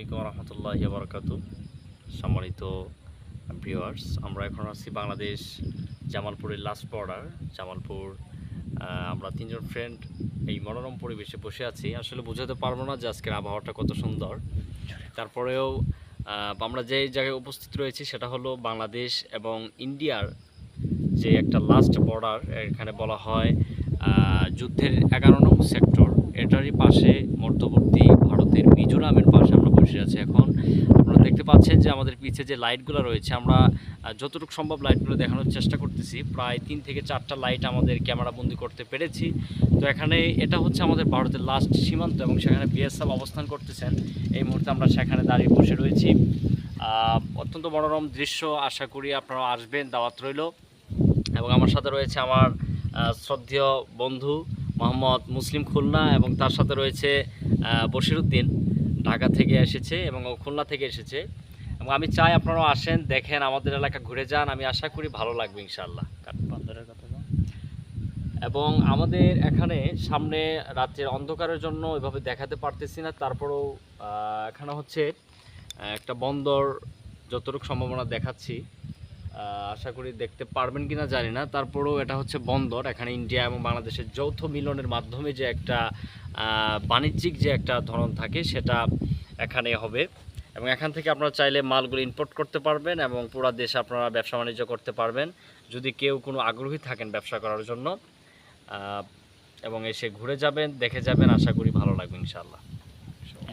আলাইকুম রহমতুল্লাহি বারাকাতু। সম্মানিত ভিউয়ার্স, আমরা এখন আছি বাংলাদেশ জামালপুরের লাস্ট বর্ডার জামালপুর। আমরা তিনজন ফ্রেন্ড এই মনোরম পরিবেশে বসে আছি। আসলে বোঝাতে পারবো না যে আজকের আবহাওয়াটা কত সুন্দর। তারপরেও আমরা যে জায়গায় উপস্থিত রয়েছি সেটা হলো বাংলাদেশ এবং ইন্ডিয়ার যে একটা লাস্ট বর্ডার, এখানে বলা হয় যুদ্ধের 11 নং সেক্টর। এটারই পাশে মধ্যবর্তী ভারতের মিজোরামের পাশে আমরা বসে আছি। এখন আপনারা দেখতে পাচ্ছেন যে আমাদের পিছে যে লাইটগুলো রয়েছে, আমরা যতটুকু সম্ভব লাইটগুলো দেখানোর চেষ্টা করতেছি। প্রায় 3 থেকে 4টা লাইট আমাদের ক্যামেরা বন্দি করতে পেরেছি। তো এখানে এটা হচ্ছে আমাদের ভারতের লাস্ট সীমান্ত এবং সেখানে বিএসএফ অবস্থান করতেছেন। এই মুহূর্তে আমরা সেখানে দাঁড়িয়ে বসে রয়েছি। অত্যন্ত মনোরম দৃশ্য, আশা করি আপনারা আসবেন, দাওয়াত রইল। এবং আমার সাথে রয়েছে আমার শ্রদ্ধেয় বন্ধু মোহাম্মদ মুসলিম খুলনা, এবং তার সাথে রয়েছে বশিরউদ্দিন, ঢাকা থেকে এসেছে এবং ও খুলনা থেকে এসেছে। এবং আমি চাই আপনারাও আসেন, দেখেন, আমাদের এলাকা ঘুরে যান। আমি আশা করি ভালো লাগবে ইনশাআল্লাহ। কাঠবান্ধারের কথা। এবং আমাদের এখানে সামনে রাতের অন্ধকারের জন্য এভাবে দেখাতে পারতেছি না, তারপরেও এখানে হচ্ছে একটা বন্দর, যতটুকু সম্ভাবনা দেখাচ্ছি। আশা করি দেখতে পারবেন কিনা জানি না, তারপরেও এটা হচ্ছে বন্দর। এখানে ইন্ডিয়া এবং বাংলাদেশের যৌথ মিলনের মাধ্যমে যে একটা বাণিজ্যিক যে একটা ধরন থাকে সেটা এখানে হবে। এবং এখান থেকে আপনারা চাইলে মালগুলো ইম্পোর্ট করতে পারবেন এবং পুরো দেশে আপনারা ব্যবসা বাণিজ্য করতে পারবেন যদি কেউ কোনো আগ্রহী থাকেন ব্যবসা করার জন্য। এবং এসে ঘুরে যাবেন, দেখে যাবেন, আশা করি ভালো লাগবে ইনশাআল্লাহ।